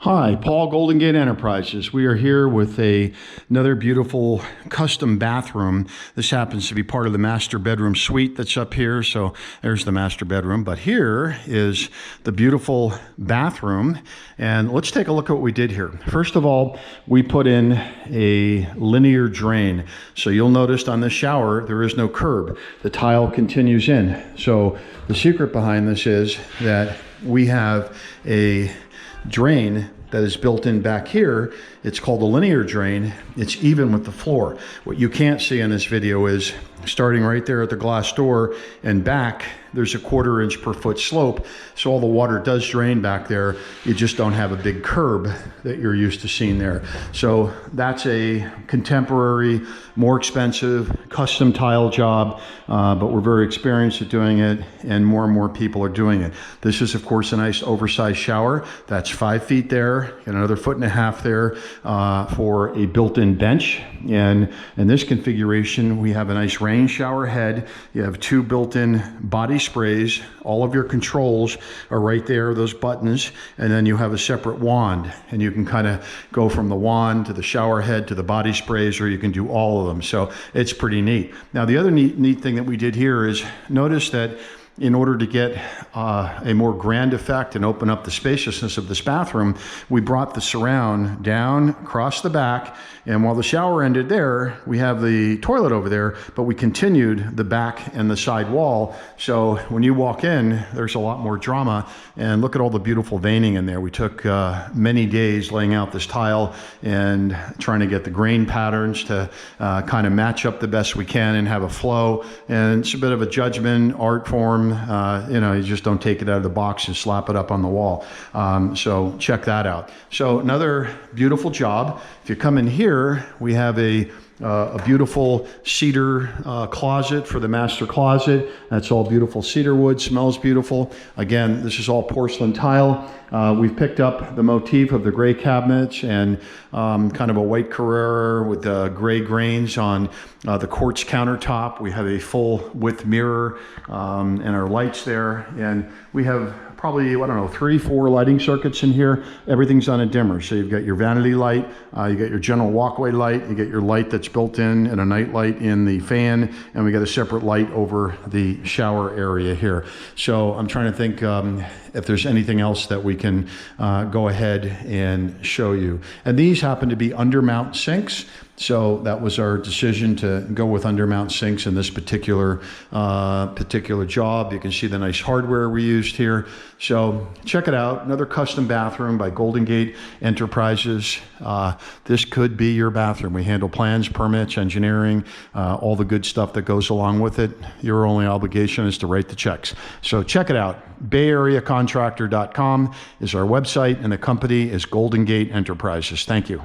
Hi, Paul, Golden Gate Enterprises. We are here with another beautiful custom bathroom. This happens to be part of the master bedroom suite that's up here. So there's the master bedroom. But here is the beautiful bathroom. And let's take a look at what we did here. First of all, we put in a linear drain. So you'll notice on this shower, there is no curb. The tile continues in. So the secret behind this is that we have a drain that is built in back here. It's called a linear drain. It's even with the floor. What you can't see in this video is starting right there at the glass door and back, there's a 1/4 inch per foot slope. So all the water does drain back there. You just don't have a big curb that you're used to seeing there. So that's a contemporary, more expensive, custom tile job, but we're very experienced at doing it, and more people are doing it. This is, of course, a nice oversized shower. That's 5 feet there, and another 1.5 feet there for a built-in bench. And in this configuration, we have a nice rain shower head. You have 2 built-in body sprays. All of your controls are right there, those buttons, and then you have a separate wand, and you can kind of go from the wand to the shower head to the body sprays, or you can do all of them. So it's pretty neat. Now, the other neat thing that we did here is notice that in order to get a more grand effect and open up the spaciousness of this bathroom, we brought the surround down across the back. And while the shower ended there, we have the toilet over there, but we continued the back and the side wall. So when you walk in, there's a lot more drama. And look at all the beautiful veining in there. We took many days laying out this tile and trying to get the grain patterns to kind of match up the best we can and have a flow. And it's a bit of a judgment, art form. You just don't take it out of the box and slap it up on the wall. So check that out. So another beautiful job. If you come in here, we have a beautiful cedar closet for the master closet. That's all beautiful cedar wood, smells beautiful. Again, this is all porcelain tile. We've picked up the motif of the gray cabinets and kind of a white Carrera with gray grains on the quartz countertop. We have a full width mirror and our lights there. And we have probably, 3, 4 lighting circuits in here. Everything's on a dimmer. So you've got your vanity light, you got your general walkway light, you get your light that's built in and a night light in the fan, and we got a separate light over the shower area here. So I'm trying to think if there's anything else that we can go ahead and show you. And these happen to be undermount sinks. So that was our decision to go with undermount sinks in this particular job. You can see the nice hardware we used here. So check it out. Another custom bathroom by Golden Gate Enterprises. This could be your bathroom. We handle plans, permits, engineering, all the good stuff that goes along with it. Your only obligation is to write the checks. So check it out. BayAreaContractor.com is our website, and the company is Golden Gate Enterprises. Thank you.